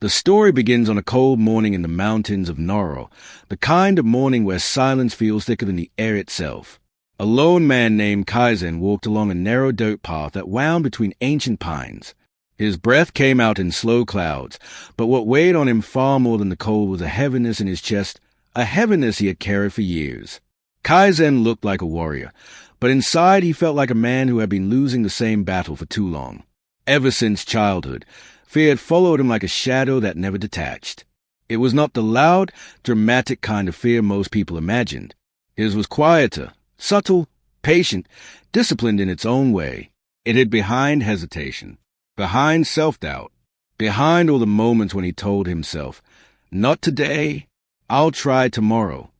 The story begins on a cold morning in the mountains of Noro, the kind of morning where silence feels thicker than the air itself. A lone man named Kaizen walked along a narrow dirt path that wound between ancient pines. His breath came out in slow clouds, but what weighed on him far more than the cold was a heaviness in his chest, a heaviness he had carried for years. Kaizen looked like a warrior, but inside he felt like a man who had been losing the same battle for too long. Ever since childhood, fear had followed him like a shadow that never detached. It was not the loud, dramatic kind of fear most people imagined. His was quieter, subtle, patient, disciplined in its own way. It hid behind hesitation, behind self-doubt, behind all the moments when he told himself, "Not today, I'll try tomorrow."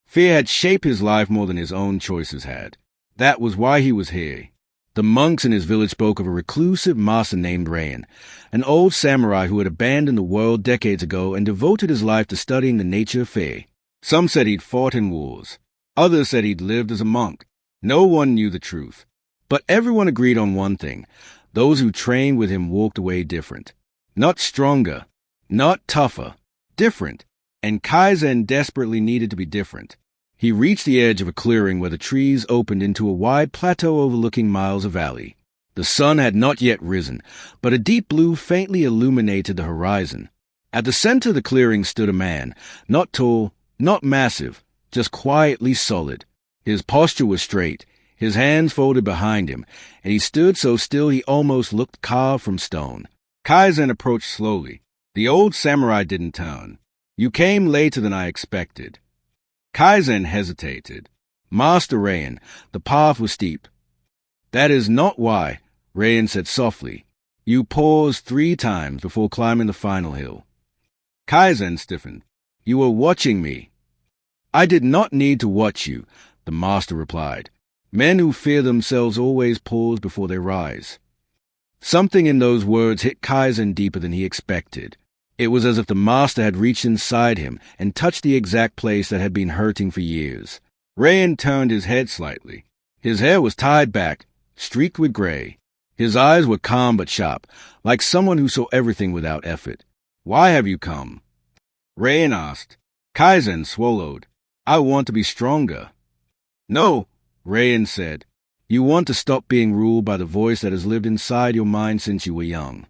Fear had shaped his life more than his own choices had. That was why he was here. The monks in his village spoke of a reclusive master named Rayen, an old samurai who had abandoned the world decades ago and devoted his life to studying the nature of fear. Some said he'd fought in wars. Others said he'd lived as a monk. No one knew the truth. But everyone agreed on one thing. Those who trained with him walked away different. Not stronger, not tougher, different. And Kaizen desperately needed to be different. He reached the edge of a clearing where the trees opened into a wide plateau overlooking miles of valley. The sun had not yet risen, but a deep blue faintly illuminated the horizon. At the center of the clearing stood a man, not tall, not massive, just quietly solid. His posture was straight, his hands folded behind him, and he stood so still he almost looked carved from stone. Kaizen approached slowly. The old samurai didn't turn. "You came later than I expected." Kaizen hesitated. "Master Rayen, the path was steep." "That is not why," Rayen said softly. "You paused 3 times before climbing the final hill." Kaizen stiffened. "You were watching me." "I did not need to watch you," the master replied. "Men who fear themselves always pause before they rise." Something in those words hit Kaizen deeper than he expected. It was as if the master had reached inside him and touched the exact place that had been hurting for years. Rayen turned his head slightly. His hair was tied back, streaked with gray. His eyes were calm but sharp, like someone who saw everything without effort. "Why have you come?" Rayen asked. Kaizen swallowed. "I want to be stronger." "No," Rayen said. "You want to stop being ruled by the voice that has lived inside your mind since you were young."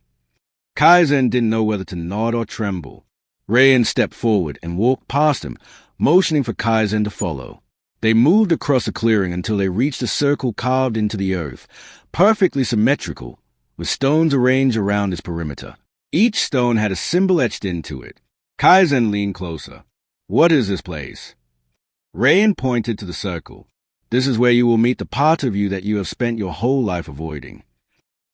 Kaizen didn't know whether to nod or tremble. Rayen stepped forward and walked past him, motioning for Kaizen to follow. They moved across a clearing until they reached a circle carved into the earth, perfectly symmetrical, with stones arranged around its perimeter. Each stone had a symbol etched into it. Kaizen leaned closer. "What is this place?" Rayen pointed to the circle. "This is where you will meet the part of you that you have spent your whole life avoiding."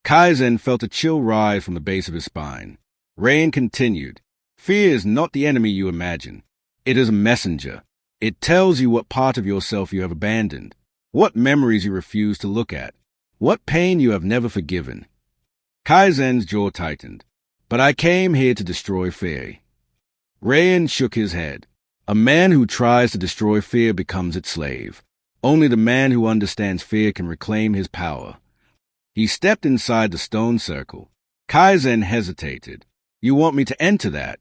Kaizen felt a chill rise from the base of his spine. Rayen continued. "Fear is not the enemy you imagine. It is a messenger. It tells you what part of yourself you have abandoned, what memories you refuse to look at, what pain you have never forgiven." Kaizen's jaw tightened. "But I came here to destroy fear." Rayen shook his head. "A man who tries to destroy fear becomes its slave. Only the man who understands fear can reclaim his power." He stepped inside the stone circle. Kaizen hesitated. "You want me to enter that?"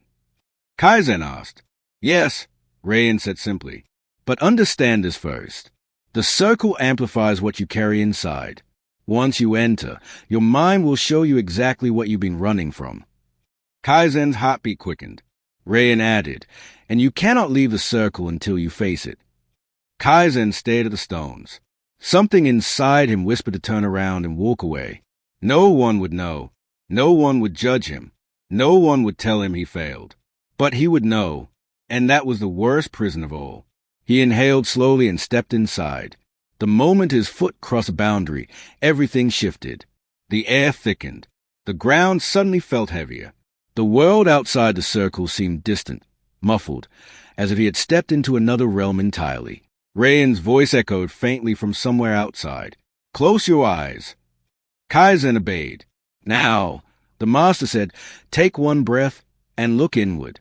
Kaizen asked. "Yes," Rayen said simply. "But understand this first. The circle amplifies what you carry inside. Once you enter, your mind will show you exactly what you've been running from." Kaizen's heartbeat quickened. Rayen added, "And you cannot leave the circle until you face it." Kaizen stared at the stones. Something inside him whispered to turn around and walk away. No one would know. No one would judge him. No one would tell him he failed. But he would know, and that was the worst prison of all. He inhaled slowly and stepped inside. The moment his foot crossed a boundary, everything shifted. The air thickened. The ground suddenly felt heavier. The world outside the circle seemed distant, muffled, as if he had stepped into another realm entirely. Rayen's voice echoed faintly from somewhere outside. "Close your eyes." Kaizen obeyed. "Now," the master said, "take one breath and look inward."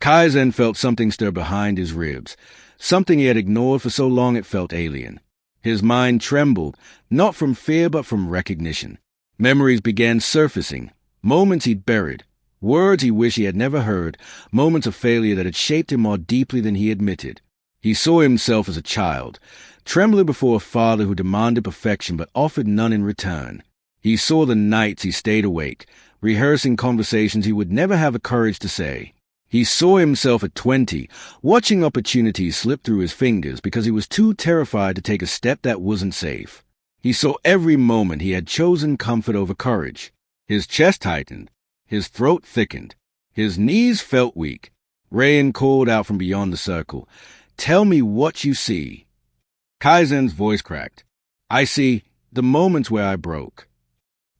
Kaizen felt something stir behind his ribs, something he had ignored for so long it felt alien. His mind trembled, not from fear but from recognition. Memories began surfacing, moments he'd buried, Words he wished he had never heard, moments of failure that had shaped him more deeply than he admitted. He saw himself as a child, trembling before a father who demanded perfection but offered none in return. He saw the nights he stayed awake, rehearsing conversations he would never have the courage to say. He saw himself at 20, watching opportunities slip through his fingers because he was too terrified to take a step that wasn't safe. He saw every moment he had chosen comfort over courage. His chest tightened. His throat thickened. His knees felt weak. Rayen called out from beyond the circle, "Tell me what you see." Kaizen's voice cracked. "I see the moments where I broke."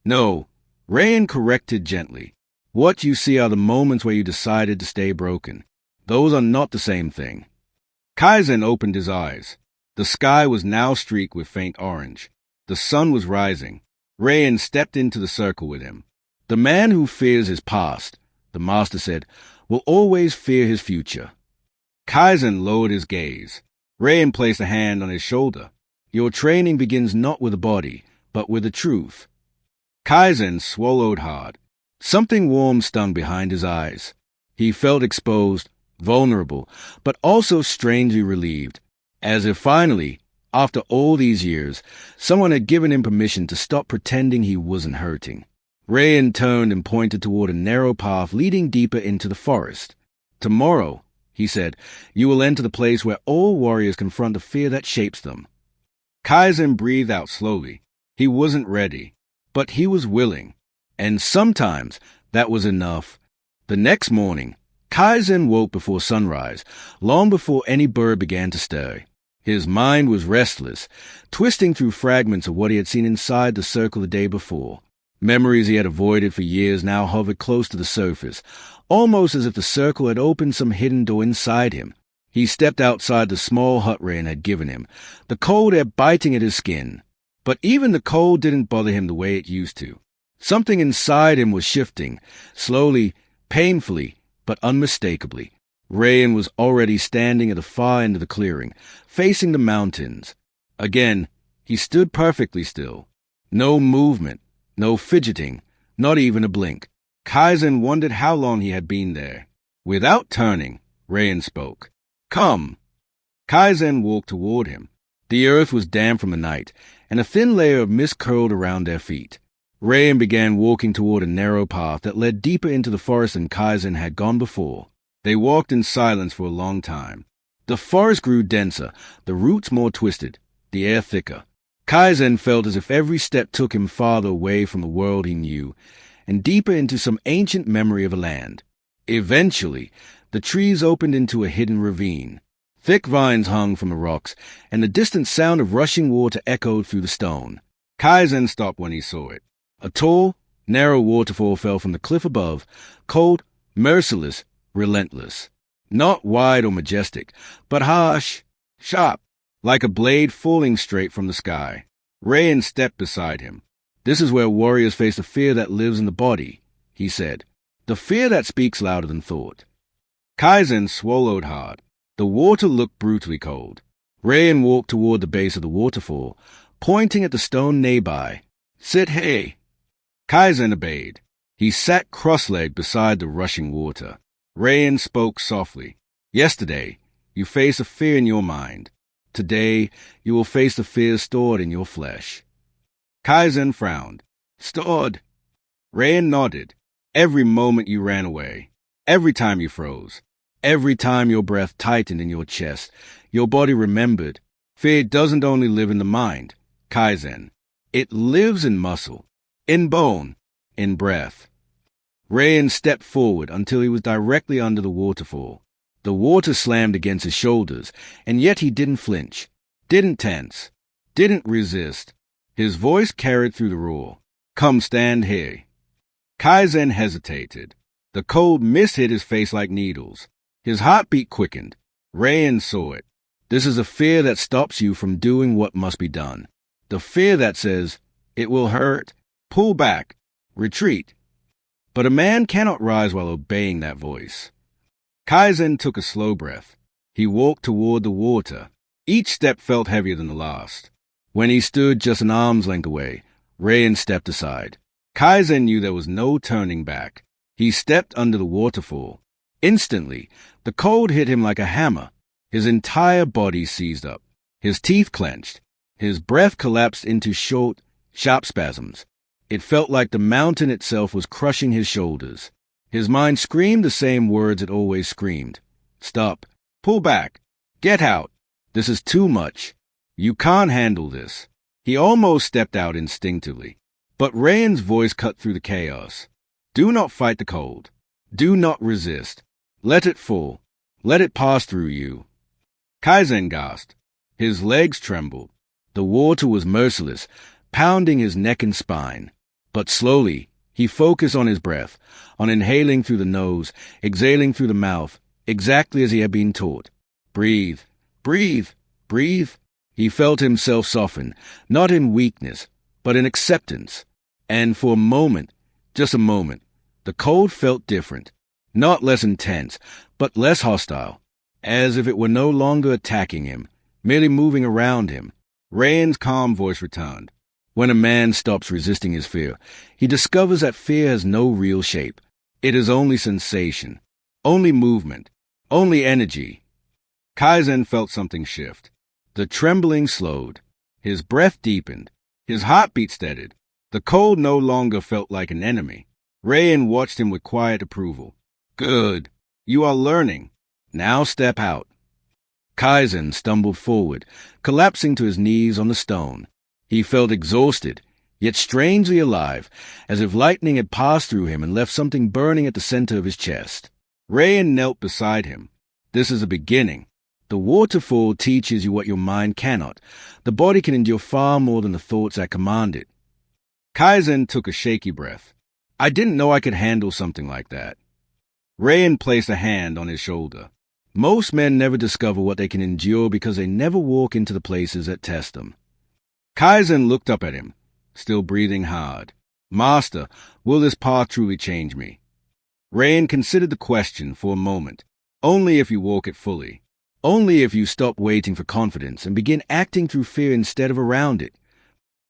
"No," Rayen corrected gently. "What you see are the moments where you decided to stay broken. Those are not the same thing." Kaizen opened his eyes. The sky was now streaked with faint orange. The sun was rising. Rayen stepped into the circle with him. "The man who fears his past," the master said, "will always fear his future." Kaizen lowered his gaze. Rayen placed a hand on his shoulder. "Your training begins not with the body, but with the truth." Kaizen swallowed hard. Something warm stung behind his eyes. He felt exposed, vulnerable, but also strangely relieved, as if finally, after all these years, someone had given him permission to stop pretending he wasn't hurting. Rayen turned and pointed toward a narrow path leading deeper into the forest. "Tomorrow," he said, "you will enter the place where all warriors confront the fear that shapes them." Kaizen breathed out slowly. He wasn't ready, but he was willing. And sometimes that was enough. The next morning, Kaizen woke before sunrise, long before any bird began to stir. His mind was restless, twisting through fragments of what he had seen inside the circle the day before. Memories he had avoided for years now hovered close to the surface, almost as if the circle had opened some hidden door inside him. He stepped outside the small hut Rayen had given him, the cold air biting at his skin. But even the cold didn't bother him the way it used to. Something inside him was shifting, slowly, painfully, but unmistakably. Rayen was already standing at the far end of the clearing, facing the mountains. Again, he stood perfectly still. No movement. No fidgeting, not even a blink. Kaizen wondered how long he had been there. Without turning, Rayen spoke. "Come." Kaizen walked toward him. The earth was damp from the night, and a thin layer of mist curled around their feet. Rayen began walking toward a narrow path that led deeper into the forest than Kaizen had gone before. They walked in silence for a long time. The forest grew denser, the roots more twisted, the air thicker. Kaizen felt as if every step took him farther away from the world he knew, and deeper into some ancient memory of a land. Eventually, the trees opened into a hidden ravine. Thick vines hung from the rocks, and the distant sound of rushing water echoed through the stone. Kaizen stopped when he saw it. A tall, narrow waterfall fell from the cliff above, cold, merciless, relentless. Not wide or majestic, but harsh, sharp, like a blade falling straight from the sky. Rayen stepped beside him. "This is where warriors face the fear that lives in the body," he said. "The fear that speaks louder than thought." Kaizen swallowed hard. The water looked brutally cold. Rayen walked toward the base of the waterfall, pointing at the stone nearby. "Sit here." Kaizen obeyed. He sat cross-legged beside the rushing water. Rayen spoke softly. "Yesterday, you faced a fear in your mind. Today, you will face the fears stored in your flesh." Kaizen frowned. "Stored?" Rayen nodded. "Every moment you ran away. Every time you froze. Every time your breath tightened in your chest. Your body remembered. Fear doesn't only live in the mind, Kaizen. It lives in muscle, in bone, in breath." Rayen stepped forward until he was directly under the waterfall. The water slammed against his shoulders, and yet he didn't flinch, didn't tense, didn't resist. His voice carried through the roar. "Come stand here." Kaizen hesitated. The cold mist hit his face like needles. His heartbeat quickened. Rayen saw it. This is a fear that stops you from doing what must be done. The fear that says, "It will hurt. Pull back. Retreat." But a man cannot rise while obeying that voice. Kaizen took a slow breath. He walked toward the water. Each step felt heavier than the last. When he stood just an arm's length away, Rayen stepped aside. Kaizen knew there was no turning back. He stepped under the waterfall. Instantly, the cold hit him like a hammer. His entire body seized up. His teeth clenched. His breath collapsed into short, sharp spasms. It felt like the mountain itself was crushing his shoulders. His mind screamed the same words it always screamed. Stop. Pull back. Get out. This is too much. You can't handle this. He almost stepped out instinctively. But Rayen's voice cut through the chaos. Do not fight the cold. Do not resist. Let it fall. Let it pass through you. Kaizen gasped. His legs trembled. The water was merciless, pounding his neck and spine. But slowly, he focused on his breath, on inhaling through the nose, exhaling through the mouth, exactly as he had been taught. Breathe, breathe, breathe. He felt himself soften, not in weakness, but in acceptance. And for a moment, just a moment, the cold felt different, not less intense, but less hostile, as if it were no longer attacking him, merely moving around him. Rayen's calm voice returned. When a man stops resisting his fear, he discovers that fear has no real shape. It is only sensation, only movement, only energy. Kaizen felt something shift. The trembling slowed. His breath deepened. His heartbeat steadied. The cold no longer felt like an enemy. Rayen watched him with quiet approval. Good. You are learning. Now step out. Kaizen stumbled forward, collapsing to his knees on the stone. He felt exhausted, yet strangely alive, as if lightning had passed through him and left something burning at the center of his chest. Rayen knelt beside him. This is a beginning. The waterfall teaches you what your mind cannot. The body can endure far more than the thoughts that command it. Kaizen took a shaky breath. I didn't know I could handle something like that. Rayen placed a hand on his shoulder. Most men never discover what they can endure because they never walk into the places that test them. Kaizen looked up at him, still breathing hard. Master, will this path truly change me? Rayen considered the question for a moment. Only if you walk it fully. Only if you stop waiting for confidence and begin acting through fear instead of around it.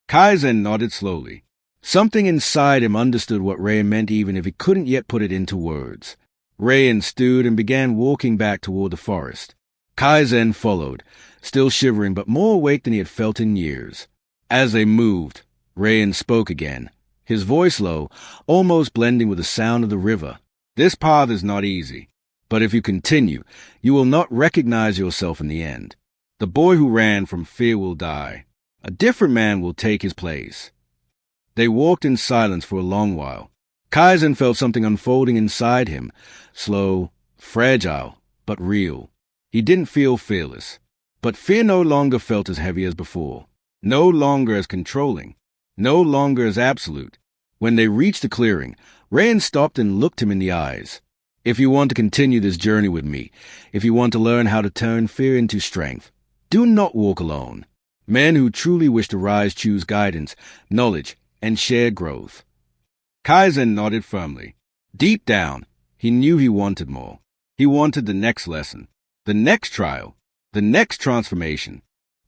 Kaizen nodded slowly. Something inside him understood what Rayen meant even if he couldn't yet put it into words. Rayen stood and began walking back toward the forest. Kaizen followed, still shivering but more awake than he had felt in years. As they moved, Rayen spoke again, his voice low, almost blending with the sound of the river. This path is not easy, but if you continue, you will not recognize yourself in the end. The boy who ran from fear will die. A different man will take his place. They walked in silence for a long while. Kaizen felt something unfolding inside him, slow, fragile, but real. He didn't feel fearless, but fear no longer felt as heavy as before, no longer as controlling, no longer as absolute. When they reached the clearing, Rayen stopped and looked him in the eyes. If you want to continue this journey with me, if you want to learn how to turn fear into strength, do not walk alone. Men who truly wish to rise choose guidance, knowledge, and shared growth. Kaizen nodded firmly. Deep down, he knew he wanted more. He wanted the next lesson, the next trial, the next transformation.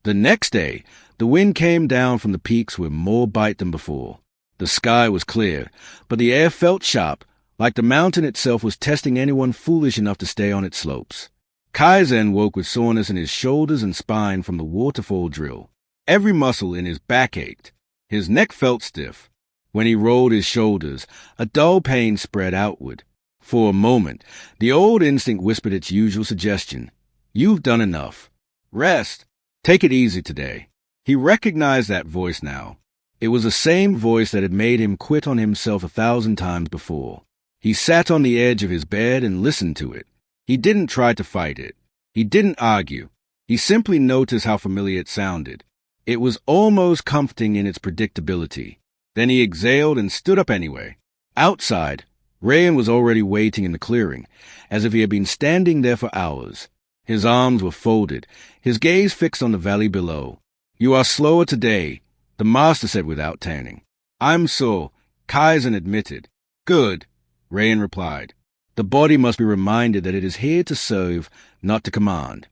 The next day, the wind came down from the peaks with more bite than before. The sky was clear, but the air felt sharp, like the mountain itself was testing anyone foolish enough to stay on its slopes. Kaizen woke with soreness in his shoulders and spine from the waterfall drill. Every muscle in his back ached. His neck felt stiff. When he rolled his shoulders, a dull pain spread outward. For a moment, the old instinct whispered its usual suggestion. You've done enough. Rest. Take it easy today. He recognized that voice now. It was the same voice that had made him quit on himself 1,000 times before. He sat on the edge of his bed and listened to it. He didn't try to fight it. He didn't argue. He simply noticed how familiar it sounded. It was almost comforting in its predictability. Then he exhaled and stood up anyway. Outside, Rayen was already waiting in the clearing, as if he had been standing there for hours. His arms were folded, his gaze fixed on the valley below. You are slower today, the master said without turning. I'm so, Kaizen admitted. Good, Rayen replied. The body must be reminded that it is here to serve, not to command.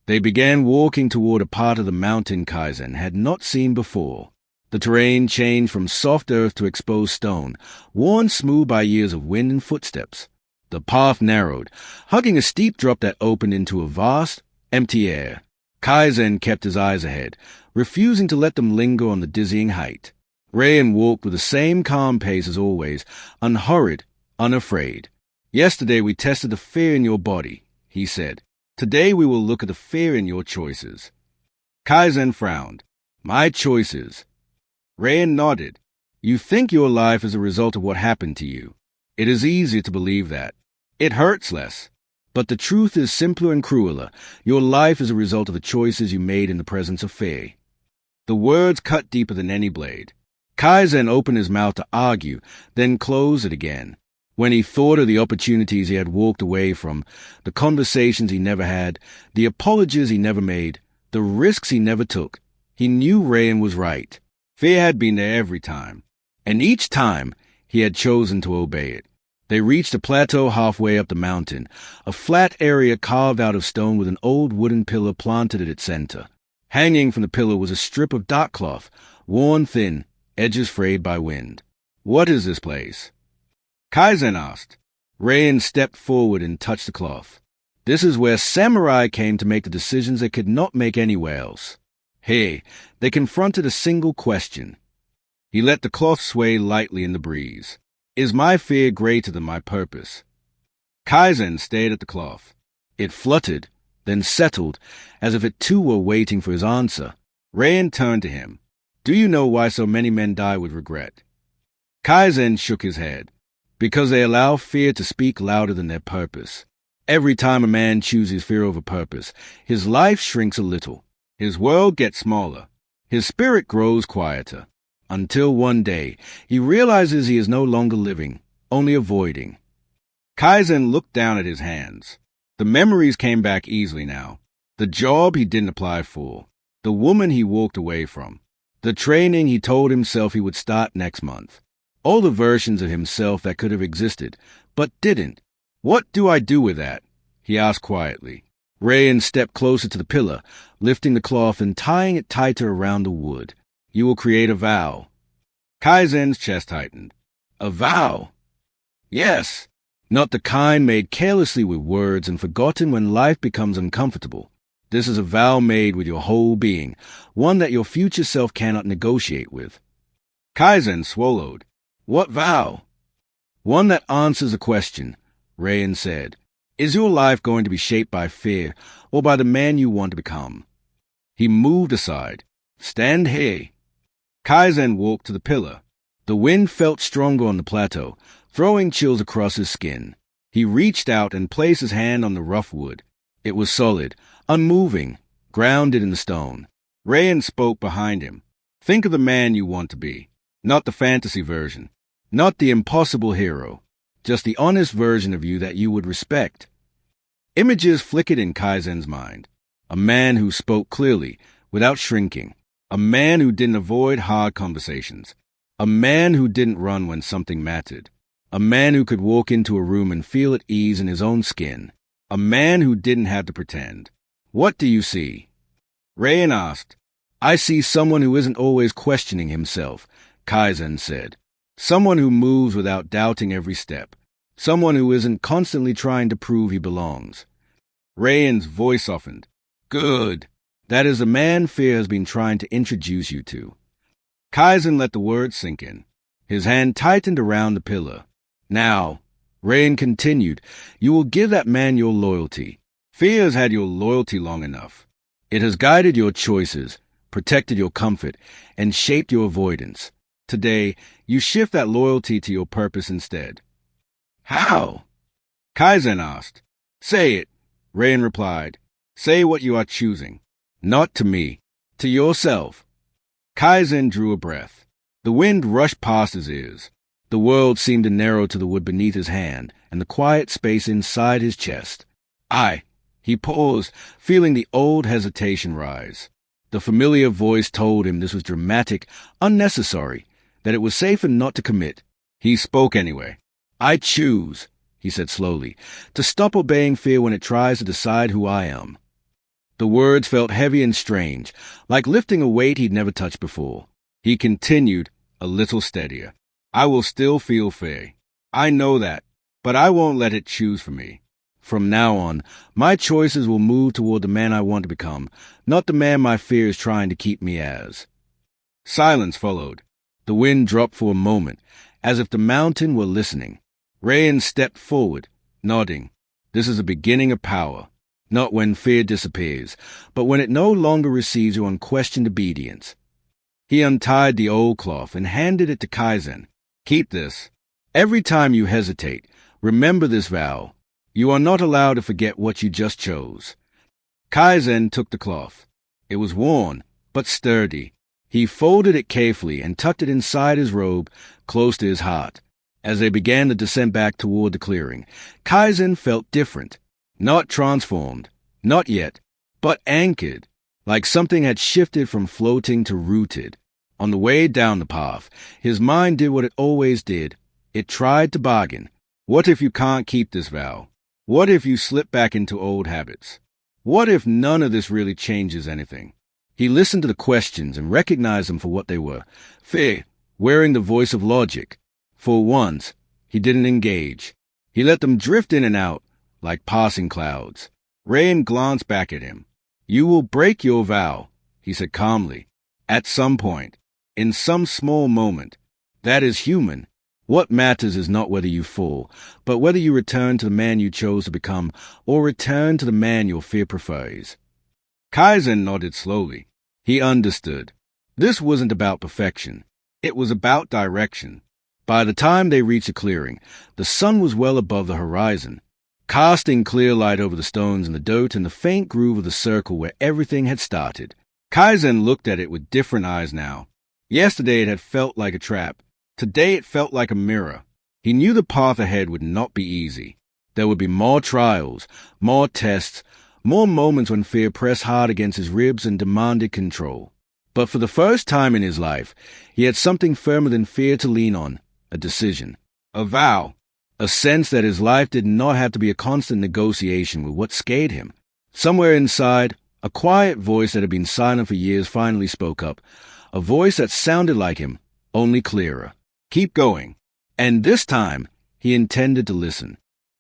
They began walking toward a part of the mountain Kaizen had not seen before. The terrain changed from soft earth to exposed stone, worn smooth by years of wind and footsteps. The path narrowed, hugging a steep drop that opened into a vast, empty air. Kaizen kept his eyes ahead, refusing to let them linger on the dizzying height. Rayen walked with the same calm pace as always, unhurried, unafraid. "Yesterday we tested the fear in your body," he said. "Today we will look at the fear in your choices." Kaizen frowned. "My choices?" Rayen nodded. "You think your life is a result of what happened to you. It is easier to believe that. It hurts less. But the truth is simpler and crueler. Your life is a result of the choices you made in the presence of fear." The words cut deeper than any blade. Kaizen opened his mouth to argue, then closed it again. When he thought of the opportunities he had walked away from, the conversations he never had, the apologies he never made, the risks he never took, he knew Rayen was right. Fear had been there every time, and each time he had chosen to obey it. They reached a plateau halfway up the mountain, a flat area carved out of stone with an old wooden pillar planted at its center. Hanging from the pillar was a strip of dark cloth, worn thin, edges frayed by wind. "What is this place?" Kaizen asked. Rayen stepped forward and touched the cloth. "This is where samurai came to make the decisions they could not make anywhere else." Here, they confronted a single question. He let the cloth sway lightly in the breeze. "Is my fear greater than my purpose?" Kaizen stared at the cloth. It fluttered, then settled, as if it too were waiting for his answer. Rayen turned to him. "Do you know why so many men die with regret?" Kaizen shook his head. "Because they allow fear to speak louder than their purpose. Every time a man chooses fear over purpose, his life shrinks a little. His world gets smaller. His spirit grows quieter. Until one day, he realizes he is no longer living, only avoiding." Kaizen looked down at his hands. The memories came back easily now. The job he didn't apply for. The woman he walked away from. The training he told himself he would start next month. All the versions of himself that could have existed, but didn't. "What do I do with that?" he asked quietly. Rayen stepped closer to the pillar, lifting the cloth and tying it tighter around the wood. "You will create a vow." Kaizen's chest tightened. "A vow?" "Yes. Not the kind made carelessly with words and forgotten when life becomes uncomfortable. This is a vow made with your whole being, one that your future self cannot negotiate with." Kaizen swallowed. "What vow?" "One that answers a question," Rayen said. "Is your life going to be shaped by fear or by the man you want to become?" He moved aside. "Stand here." Kaizen walked to the pillar. The wind felt stronger on the plateau, throwing chills across his skin. He reached out and placed his hand on the rough wood. It was solid, unmoving, grounded in the stone. Rayen spoke behind him. "Think of the man you want to be, not the fantasy version, not the impossible hero, just the honest version of you that you would respect." Images flickered in Kaizen's mind. A man who spoke clearly, without shrinking. A man who didn't avoid hard conversations. A man who didn't run when something mattered. A man who could walk into a room and feel at ease in his own skin. A man who didn't have to pretend. "What do you see?" Rayen asked. "I see someone who isn't always questioning himself," Kaizen said. "Someone who moves without doubting every step. Someone who isn't constantly trying to prove he belongs." Rayen's voice softened. "Good. That is the man fear has been trying to introduce you to." Kaizen let the words sink in. His hand tightened around the pillar. "Now," Rayen continued, "you will give that man your loyalty. Fear has had your loyalty long enough. It has guided your choices, protected your comfort, and shaped your avoidance. Today, you shift that loyalty to your purpose instead." "How?" Kaizen asked. "Say it," Rayen replied. "Say what you are choosing. Not to me, to yourself." Kaizen drew a breath. The wind rushed past his ears. The world seemed to narrow to the wood beneath his hand and the quiet space inside his chest. He paused, feeling the old hesitation rise. The familiar voice told him this was dramatic, unnecessary, that it was safer not to commit. He spoke anyway. "I choose," he said slowly, "to stop obeying fear when it tries to decide who I am." The words felt heavy and strange, like lifting a weight he'd never touched before. He continued, a little steadier. I will still feel fear. I know that, but I won't let it choose for me. From now on, my choices will move toward the man I want to become, not the man my fear is trying to keep me as. Silence followed. The wind dropped for a moment, as if the mountain were listening. Rayen stepped forward, nodding. This is the beginning of power, not when fear disappears, but when it no longer receives your unquestioned obedience. He untied the old cloth and handed it to Kaizen. Keep this. Every time you hesitate, remember this vow. You are not allowed to forget what you just chose. Kaizen took the cloth. It was worn, but sturdy. He folded it carefully and tucked it inside his robe, close to his heart. As they began to descend back toward the clearing, Kaizen felt different. Not transformed, not yet, but anchored, like something had shifted from floating to rooted. On the way down the path, his mind did what it always did. It tried to bargain. What if you can't keep this vow? What if you slip back into old habits? What if none of this really changes anything? He listened to the questions and recognized them for what they were. Fear, wearing the voice of logic. For once, he didn't engage. He let them drift in and out, like passing clouds. Rayen glanced back at him. You will break your vow, he said calmly. At some point, in some small moment. That is human. What matters is not whether you fall, but whether you return to the man you chose to become, or return to the man your fear prefers. Kaizen nodded slowly. He understood. This wasn't about perfection. It was about direction. By the time they reached the clearing, the sun was well above the horizon, casting clear light over the stones and the dirt and the faint groove of the circle where everything had started. Kaizen looked at it with different eyes now. Yesterday it had felt like a trap. Today it felt like a mirror. He knew the path ahead would not be easy. There would be more trials, more tests, more moments when fear pressed hard against his ribs and demanded control. But for the first time in his life, he had something firmer than fear to lean on, a decision, a vow, a sense that his life did not have to be a constant negotiation with what scared him. Somewhere inside, a quiet voice that had been silent for years finally spoke up, a voice that sounded like him, only clearer. Keep going. And this time, he intended to listen.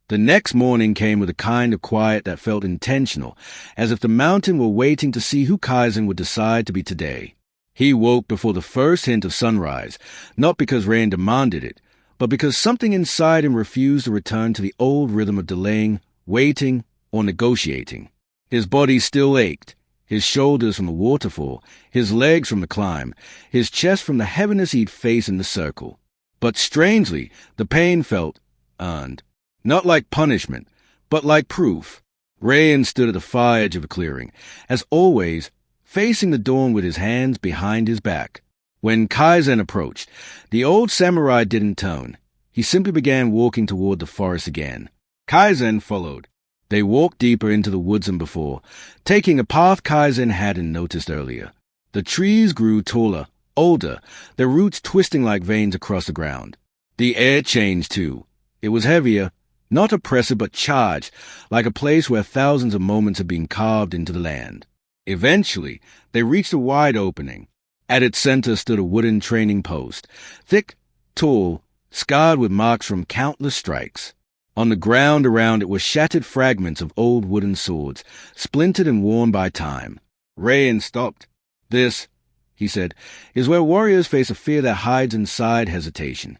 The next morning came with a kind of quiet that felt intentional, as if the mountain were waiting to see who Kaizen would decide to be today. He woke before the first hint of sunrise, not because Rayen demanded it, but because something inside him refused to return to the old rhythm of delaying, waiting, or negotiating. His body still ached, his shoulders from the waterfall, his legs from the climb, his chest from the heaviness he'd faced in the circle. But strangely, the pain felt earned. Not like punishment, but like proof. Rayen stood at the far edge of the clearing, as always, facing the dawn with his hands behind his back. When Kaizen approached, the old samurai didn't turn. He simply began walking toward the forest again. Kaizen followed. They walked deeper into the woods than before, taking a path Kaizen hadn't noticed earlier. The trees grew taller, older, their roots twisting like veins across the ground. The air changed too. It was heavier, not oppressive but charged, like a place where thousands of moments had been carved into the land. Eventually, they reached a wide opening. At its center stood a wooden training post, thick, tall, scarred with marks from countless strikes. On the ground around it were shattered fragments of old wooden swords, splintered and worn by time. Rayen stopped. This, he said, is where warriors face a fear that hides inside hesitation.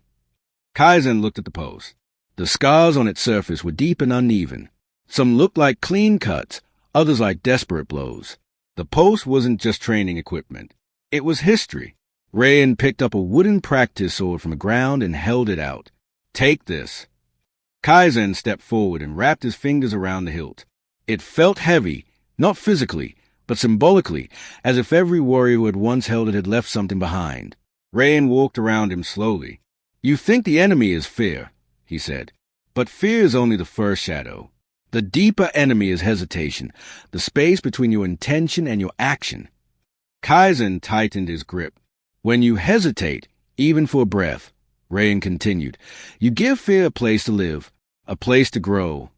Kaizen looked at the post. The scars on its surface were deep and uneven. Some looked like clean cuts, others like desperate blows. The post wasn't just training equipment. It was history. Rayen picked up a wooden practice sword from the ground and held it out. Take this. Kaizen stepped forward and wrapped his fingers around the hilt. It felt heavy, not physically, but symbolically, as if every warrior who had once held it had left something behind. Rayen walked around him slowly. You think the enemy is fear, he said, but fear is only the first shadow. The deeper enemy is hesitation, the space between your intention and your action. Kaizen tightened his grip. When you hesitate, even for a breath, Rayen continued, you give fear a place to live, a place to grow.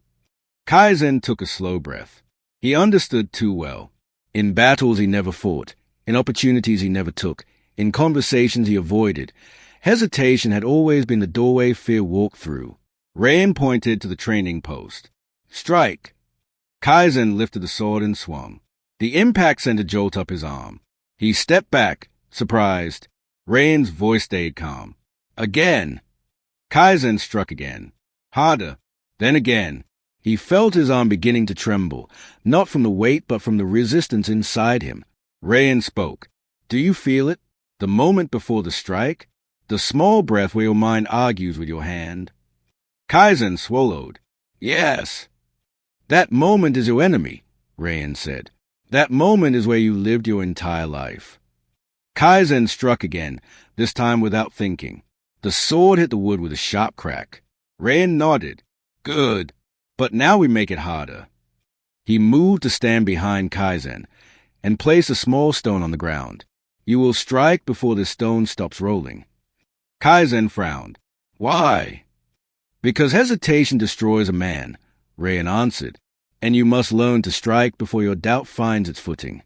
Kaizen took a slow breath. He understood too well. In battles he never fought, in opportunities he never took, in conversations he avoided. Hesitation had always been the doorway fear walked through. Rayen pointed to the training post. Strike! Kaizen lifted the sword and swung. The impact sent a jolt up his arm. He stepped back, surprised. Rayen's voice stayed calm. Again! Kaizen struck again. Harder. Then again. He felt his arm beginning to tremble, not from the weight but from the resistance inside him. Rayen spoke. Do you feel it? The moment before the strike? The small breath where your mind argues with your hand? Kaizen swallowed. Yes. That moment is your enemy, Rayen said. That moment is where you lived your entire life. Kaizen struck again, this time without thinking. The sword hit the wood with a sharp crack. Rayen nodded. Good. But now we make it harder. He moved to stand behind Kaizen and placed a small stone on the ground. You will strike before the stone stops rolling. Kaizen frowned. Why? Because hesitation destroys a man, Rayen answered, and you must learn to strike before your doubt finds its footing.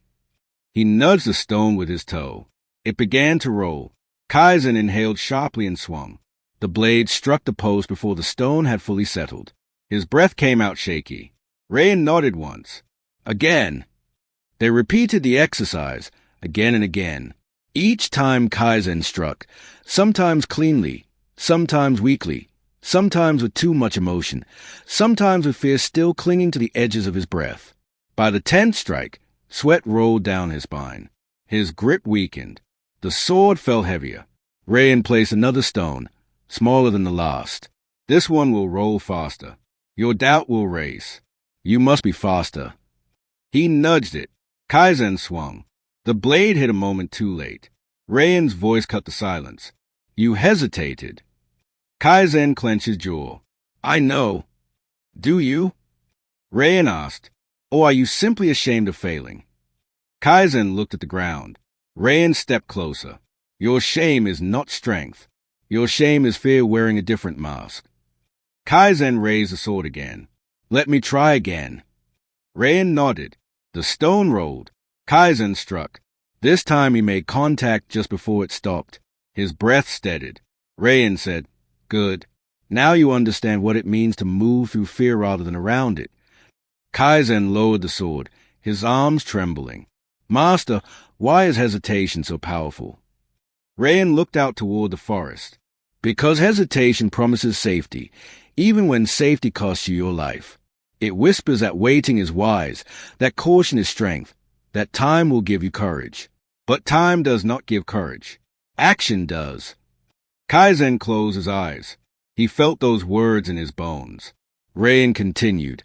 He nudged the stone with his toe. It began to roll. Kaizen inhaled sharply and swung. The blade struck the post before the stone had fully settled. His breath came out shaky. Rayen nodded once. Again. They repeated the exercise, again and again. Each time Kaizen struck, sometimes cleanly, sometimes weakly, sometimes with too much emotion, sometimes with fear still clinging to the edges of his breath. By the 10th strike, sweat rolled down his spine. His grip weakened. The sword fell heavier. Rayen placed another stone, smaller than the last. This one will roll faster. Your doubt will race. You must be faster. He nudged it. Kaizen swung. The blade hit a moment too late. Rayen's voice cut the silence. You hesitated. Kaizen clenched his jaw. I know. Do you? Rayen asked. Or are you simply ashamed of failing? Kaizen looked at the ground. Rayen stepped closer. Your shame is not strength. Your shame is fear wearing a different mask. Kaizen raised the sword again. Let me try again. Rayen nodded. The stone rolled. Kaizen struck. This time he made contact just before it stopped. His breath steadied. Rayen said, Good. Now you understand what it means to move through fear rather than around it. Kaizen lowered the sword, his arms trembling. Master, why is hesitation so powerful? Rayen looked out toward the forest. Because hesitation promises safety, even when safety costs you your life. It whispers that waiting is wise, that caution is strength, that time will give you courage. But time does not give courage. Action does. Kaizen closed his eyes. He felt those words in his bones. Rayen continued.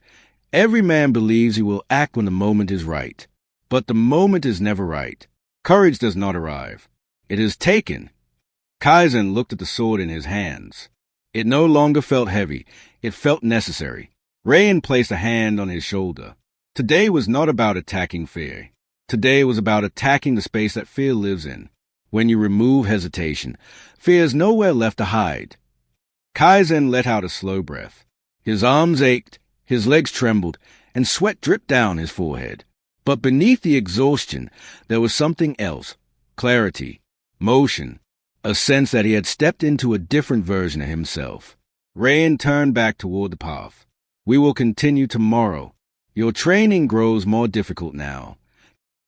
Every man believes he will act when the moment is right. But the moment is never right. Courage does not arrive. It is taken. Kaizen looked at the sword in his hands. It no longer felt heavy. It felt necessary. Rayen placed a hand on his shoulder. Today was not about attacking fear. Today was about attacking the space that fear lives in. When you remove hesitation, fear is nowhere left to hide. Kaizen let out a slow breath. His arms ached, his legs trembled, and sweat dripped down his forehead. But beneath the exhaustion, there was something else. Clarity, motion, a sense that he had stepped into a different version of himself. Rayen turned back toward the path. We will continue tomorrow. Your training grows more difficult now.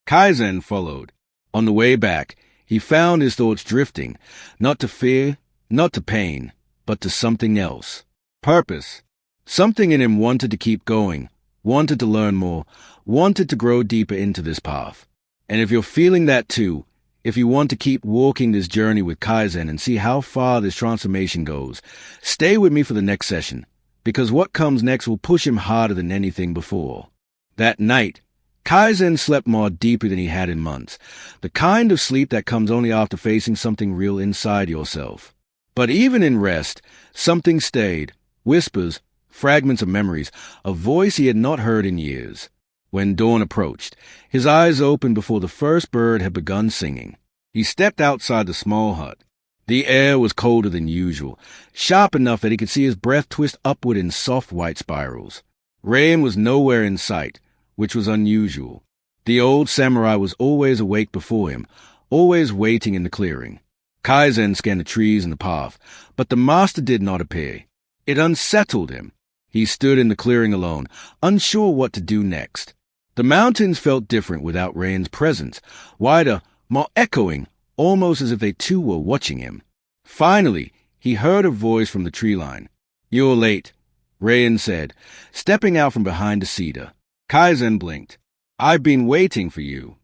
Kaizen followed. On the way back, he found his thoughts drifting, not to fear, not to pain, but to something else. Purpose. Something in him wanted to keep going, wanted to learn more, wanted to grow deeper into this path. And if you're feeling that too, if you want to keep walking this journey with Kaizen and see how far this transformation goes, stay with me for the next session, because what comes next will push him harder than anything before. That night, Kaizen slept more deeply than he had in months, the kind of sleep that comes only after facing something real inside yourself. But even in rest, something stayed, whispers, fragments of memories, a voice he had not heard in years. When dawn approached, his eyes opened before the first bird had begun singing. He stepped outside the small hut. The air was colder than usual, sharp enough that he could see his breath twist upward in soft white spirals. Rayen was nowhere in sight, which was unusual. The old samurai was always awake before him, always waiting in the clearing. Kaizen scanned the trees and the path, but the master did not appear. It unsettled him. He stood in the clearing alone, unsure what to do next. The mountains felt different without Rayen's presence, wider, more echoing, almost as if they too were watching him. Finally, he heard a voice from the tree line. "You're late," Rayen said, stepping out from behind a cedar. Kaizen blinked. "I've been waiting for you."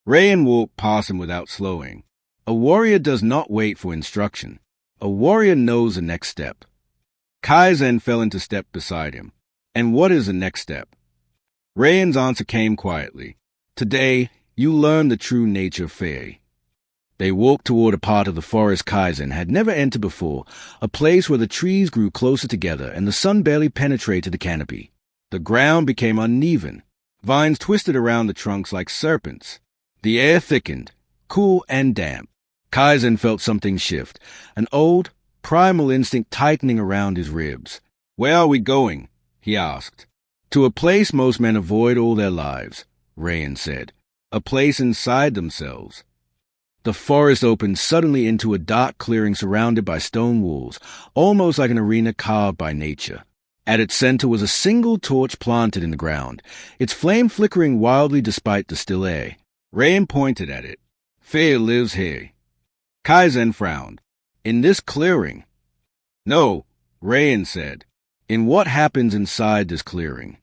Rayen walked past him without slowing. A warrior does not wait for instruction. A warrior knows the next step. Kaizen fell into step beside him. "And what is the next step?" Rayen's answer came quietly. "Today, you learn the true nature of fear." They walked toward a part of the forest Kaizen had never entered before, a place where the trees grew closer together and the sun barely penetrated the canopy. The ground became uneven. Vines twisted around the trunks like serpents. The air thickened, cool and damp. Kaizen felt something shift, an old, primal instinct tightening around his ribs. "Where are we going?" he asked. "To a place most men avoid all their lives," Rayen said. "A place inside themselves." The forest opened suddenly into a dark clearing surrounded by stone walls, almost like an arena carved by nature. At its center was a single torch planted in the ground, its flame flickering wildly despite the still air. Rayen pointed at it. "Fear lives here." Kaizen frowned. "In this clearing?" "No," Rayen said. "In what happens inside this clearing."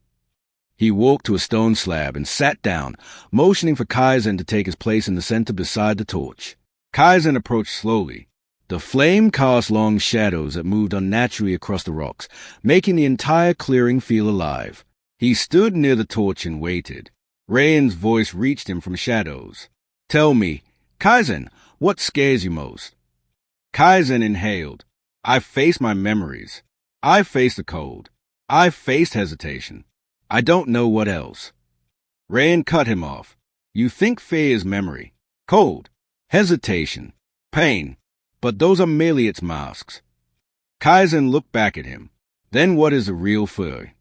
He walked to a stone slab and sat down, motioning for Kaizen to take his place in the center beside the torch. Kaizen approached slowly. The flame cast long shadows that moved unnaturally across the rocks, making the entire clearing feel alive. He stood near the torch and waited. Rayen's voice reached him from shadows. "Tell me, Kaizen, what scares you most?" Kaizen inhaled. "I've faced my memories. I've faced the cold. I've faced hesitation. I don't know what else." Rayen cut him off. "You think fear is memory, cold, hesitation, pain, but those are merely its masks." Kaizen looked back at him. "Then what is the real fear?"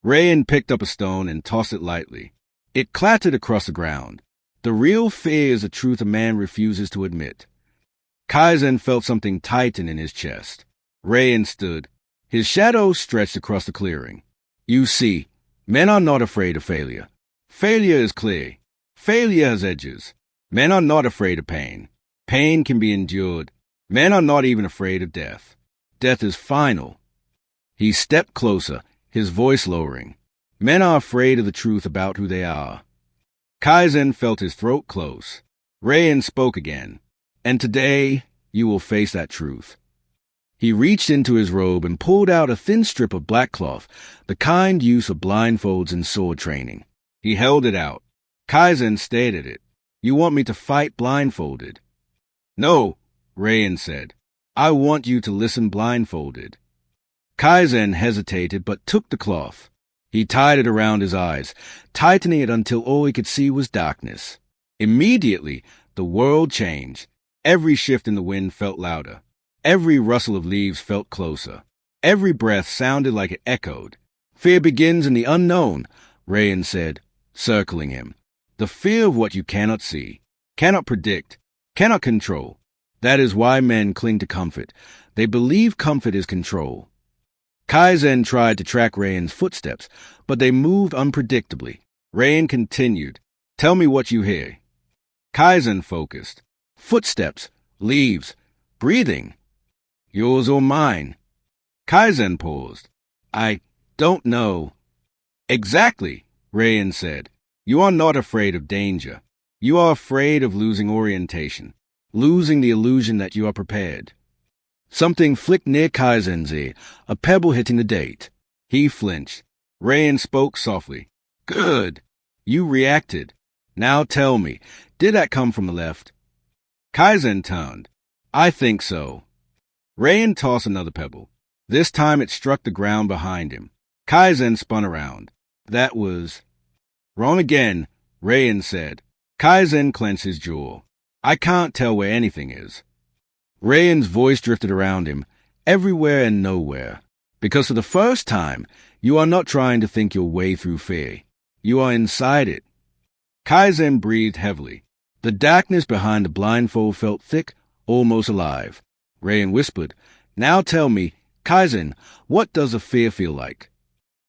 Rayen picked up a stone and tossed it lightly. It clattered across the ground. "The real fear is a truth a man refuses to admit." Kaizen felt something tighten in his chest. Rayen stood. His shadow stretched across the clearing. "You see, men are not afraid of failure. Failure is clear. Failure has edges. Men are not afraid of pain. Pain can be endured. Men are not even afraid of death. Death is final." He stepped closer, his voice lowering. "Men are afraid of the truth about who they are." Kaizen felt his throat close. Rayen spoke again. "And today, you will face that truth." He reached into his robe and pulled out a thin strip of black cloth, the kind used for blindfolds in sword training. He held it out. Kaizen stared at it. "You want me to fight blindfolded?" "No," Rayen said. "I want you to listen blindfolded." Kaizen hesitated but took the cloth. He tied it around his eyes, tightening it until all he could see was darkness. Immediately, the world changed. Every shift in the wind felt louder. Every rustle of leaves felt closer. Every breath sounded like it echoed. "Fear begins in the unknown," Rayen said, circling him. "The fear of what you cannot see, cannot predict, cannot control. That is why men cling to comfort. They believe comfort is control." Kaizen tried to track Rayen's footsteps, but they moved unpredictably. Rayen continued. "Tell me what you hear." Kaizen focused. "Footsteps, leaves, breathing. Yours or mine?" Kaizen paused. "I don't know." "Exactly," Rayen said. "You are not afraid of danger. You are afraid of losing orientation, losing the illusion that you are prepared." Something flicked near Kaizen's ear, a pebble hitting the date. He flinched. Rayen spoke softly. "Good. You reacted. Now tell me, did that come from the left?" Kaizen turned. "I think so." Rayen tossed another pebble. This time it struck the ground behind him. Kaizen spun around. "That was..." "Wrong again," Rayen said. Kaizen clenched his jaw. "I can't tell where anything is." Rayen's voice drifted around him, everywhere and nowhere. "Because for the first time, you are not trying to think your way through fear. You are inside it." Kaizen breathed heavily. The darkness behind the blindfold felt thick, almost alive. Rayen whispered, "Now tell me, Kaizen, what does a fear feel like?"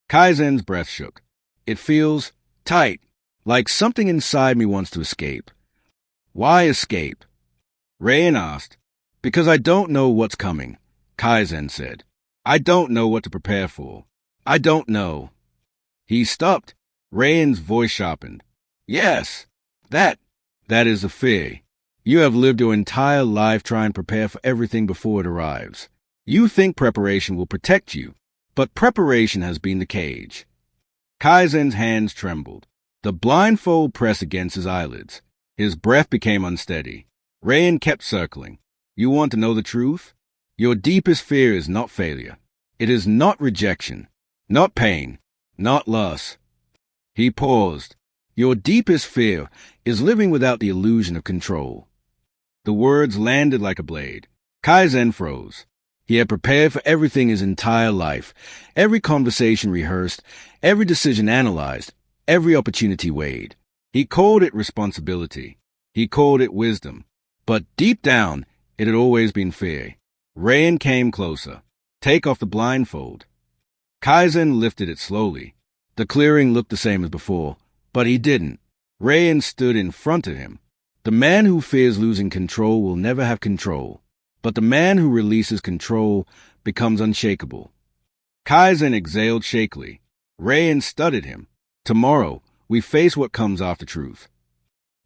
Kaizen's breath shook. "It feels tight, like something inside me wants to escape." "Why escape?" Rayen asked. "Because I don't know what's coming," Kaizen said. "I don't know what to prepare for. I don't know." He stopped. Rayen's voice sharpened. "Yes, that is a fear. You have lived your entire life trying to prepare for everything before it arrives. You think preparation will protect you, but preparation has been the cage." Kaizen's hands trembled. The blindfold pressed against his eyelids. His breath became unsteady. Rayen kept circling. "You want to know the truth? Your deepest fear is not failure. It is not rejection, not pain, not loss." He paused. "Your deepest fear is living without the illusion of control." The words landed like a blade. Kaizen froze. He had prepared for everything his entire life, every conversation rehearsed, every decision analyzed, every opportunity weighed. He called it responsibility. He called it wisdom. But deep down, it had always been fear. Rayen came closer. "Take off the blindfold." Kaizen lifted it slowly. The clearing looked the same as before, but he didn't. Rayen stood in front of him. The man who fears losing control will never have control, but the man who releases control becomes unshakable. Kaizen exhaled shakily. Rayen studied him. "Tomorrow, we face what comes after truth."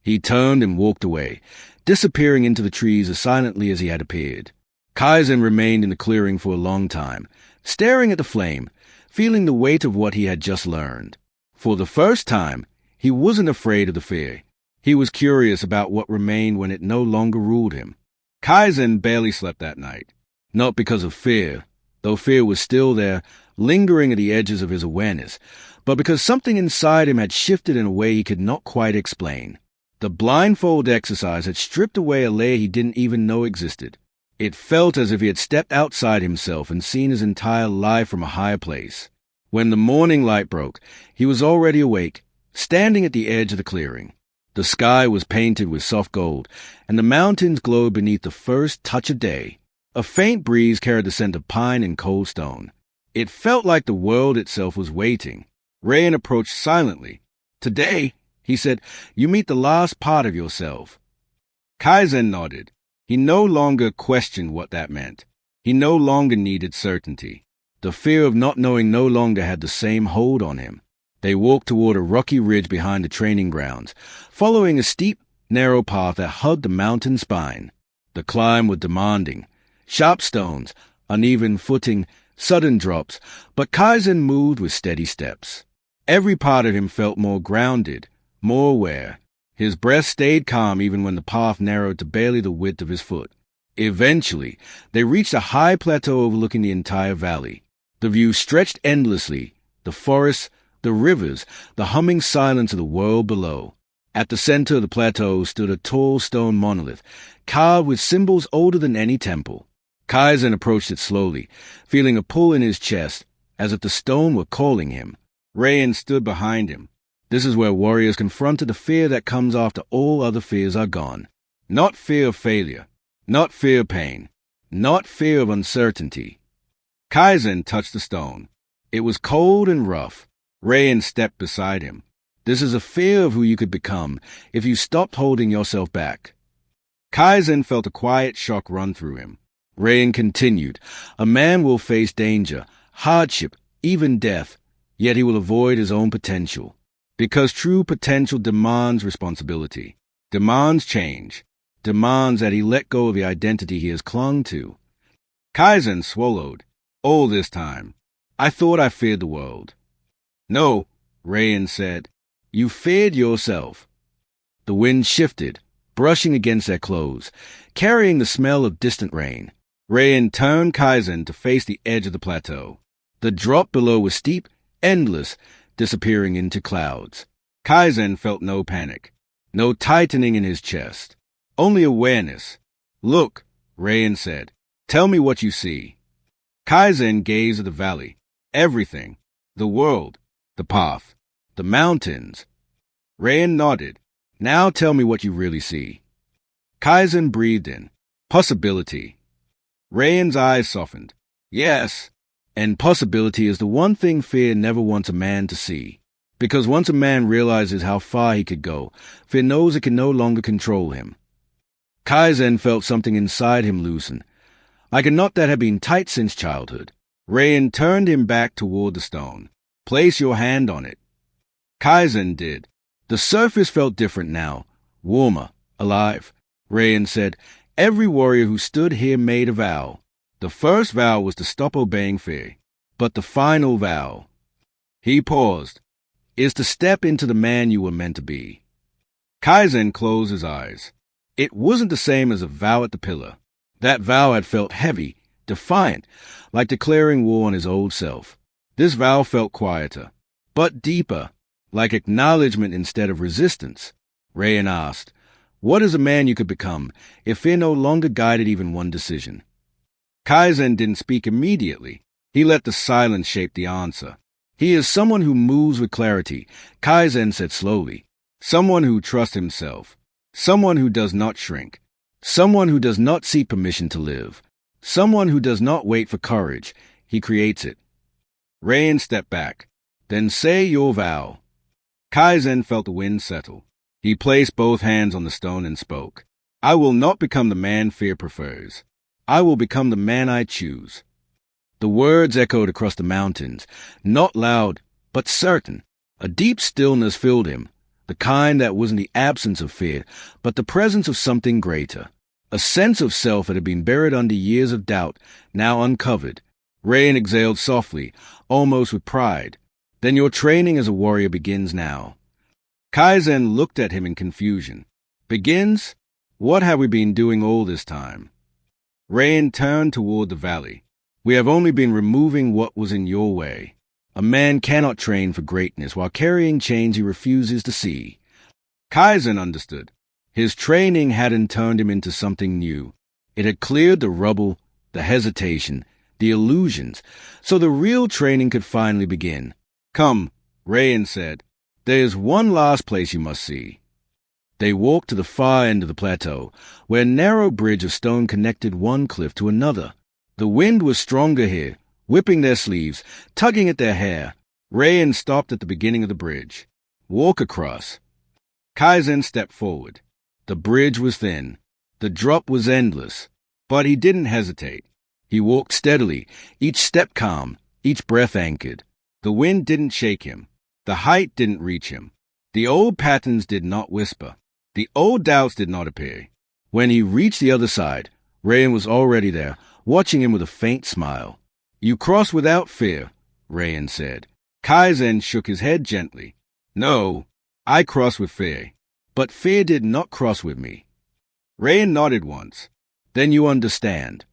He turned and walked away, disappearing into the trees as silently as he had appeared. Kaizen remained in the clearing for a long time, staring at the flame, feeling the weight of what he had just learned. For the first time, he wasn't afraid of the fear. He was curious about what remained when it no longer ruled him. Kaizen barely slept that night. Not because of fear, though fear was still there, lingering at the edges of his awareness, but because something inside him had shifted in a way he could not quite explain. The blindfold exercise had stripped away a layer he didn't even know existed. It felt as if he had stepped outside himself and seen his entire life from a higher place. When the morning light broke, he was already awake, standing at the edge of the clearing. The sky was painted with soft gold, and the mountains glowed beneath the first touch of day. A faint breeze carried the scent of pine and cold stone. It felt like the world itself was waiting. Rayen approached silently. "Today," he said, "you meet the last part of yourself." Kaizen nodded. He no longer questioned what that meant. He no longer needed certainty. The fear of not knowing no longer had the same hold on him. They walked toward a rocky ridge behind the training grounds, following a steep, narrow path that hugged the mountain spine. The climb was demanding. Sharp stones, uneven footing, sudden drops, but Kaizen moved with steady steps. Every part of him felt more grounded, more aware. His breath stayed calm even when the path narrowed to barely the width of his foot. Eventually, they reached a high plateau overlooking the entire valley. The view stretched endlessly, the forests, the rivers, the humming silence of the world below. At the center of the plateau stood a tall stone monolith, carved with symbols older than any temple. Kaizen approached it slowly, feeling a pull in his chest, as if the stone were calling him. Rayen stood behind him. This is where warriors confronted the fear that comes after all other fears are gone. Not fear of failure, not fear of pain, not fear of uncertainty. Kaizen touched the stone. It was cold and rough. Rayen stepped beside him. This is a fear of who you could become if you stopped holding yourself back. Kaizen felt a quiet shock run through him. Rayen continued, "A man will face danger, hardship, even death, yet he will avoid his own potential. Because true potential demands responsibility, demands change, demands that he let go of the identity he has clung to." Kaizen swallowed. "All this time, I thought I feared the world." "No," Rayen said. "You feared yourself." The wind shifted, brushing against their clothes, carrying the smell of distant rain. Rayen turned Kaizen to face the edge of the plateau. The drop below was steep, endless, disappearing into clouds. Kaizen felt no panic, no tightening in his chest, only awareness. "Look," Rayen said. "Tell me what you see." Kaizen gazed at the valley. Everything. The world. The path. The mountains. Rayen nodded. Now tell me what you really see. Kaizen breathed in. Possibility. Rayen's eyes softened. Yes, and possibility is the one thing fear never wants a man to see. Because once a man realizes how far he could go, fear knows it can no longer control him. Kaizen felt something inside him loosen, like a knot that had been tight since childhood. Rayen turned him back toward the stone. Place your hand on it. Kaizen did. The surface felt different now, warmer, alive. Rayen said, every warrior who stood here made a vow. The first vow was to stop obeying fear. But the final vow, he paused, is to step into the man you were meant to be. Kaizen closed his eyes. It wasn't the same as a vow at the pillar. That vow had felt heavy, defiant, like declaring war on his old self. This vow felt quieter, but deeper, like acknowledgement instead of resistance. Rayen asked, what is a man you could become if fear no longer guided even one decision? Kaizen didn't speak immediately. He let the silence shape the answer. He is someone who moves with clarity, Kaizen said slowly. Someone who trusts himself. Someone who does not shrink. Someone who does not seek permission to live. Someone who does not wait for courage. He creates it. Rayen stepped back. Then say your vow. Kaizen felt the wind settle. He placed both hands on the stone and spoke. I will not become the man fear prefers. I will become the man I choose. The words echoed across the mountains, not loud, but certain. A deep stillness filled him, the kind that wasn't the absence of fear, but the presence of something greater. A sense of self that had been buried under years of doubt, now uncovered. Rayen exhaled softly, almost with pride. Then your training as a warrior begins now. Kaizen looked at him in confusion. Begins? What have we been doing all this time? Rayen turned toward the valley. We have only been removing what was in your way. A man cannot train for greatness while carrying chains he refuses to see. Kaizen understood. His training hadn't turned him into something new. It had cleared the rubble, the hesitation, the illusions, so the real training could finally begin. Come, Rayen said. There is one last place you must see. They walked to the far end of the plateau, where a narrow bridge of stone connected one cliff to another. The wind was stronger here, whipping their sleeves, tugging at their hair. Rayen stopped at the beginning of the bridge. Walk across. Kaizen stepped forward. The bridge was thin. The drop was endless. But he didn't hesitate. He walked steadily, each step calm, each breath anchored. The wind didn't shake him. The height didn't reach him. The old patterns did not whisper. The old doubts did not appear. When he reached the other side, Rayen was already there, watching him with a faint smile. You cross without fear, Rayen said. Kaizen shook his head gently. No, I cross with fear. But fear did not cross with me. Rayen nodded once. Then you understand.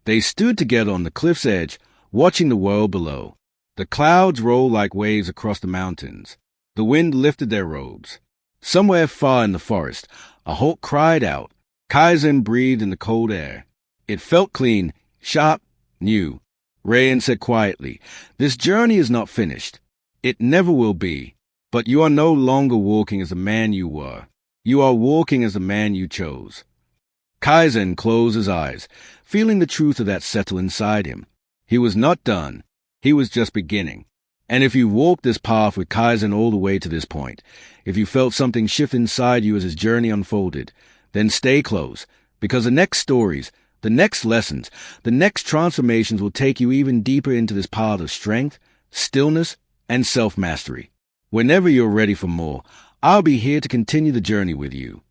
They stood together on the cliff's edge, watching the world below. The clouds rolled like waves across the mountains. The wind lifted their robes. Somewhere far in the forest, a hawk cried out. Kaizen breathed in the cold air. It felt clean, sharp, new. Rayen said quietly, this journey is not finished. It never will be. But you are no longer walking as the man you were. You are walking as the man you chose. Kaizen closed his eyes, feeling the truth of that settle inside him. He was not done. He was just beginning. And if you walked this path with Kaizen all the way to this point, if you felt something shift inside you as his journey unfolded, then stay close, because the next stories, the next lessons, the next transformations will take you even deeper into this path of strength, stillness, and self-mastery. Whenever you're ready for more, I'll be here to continue the journey with you.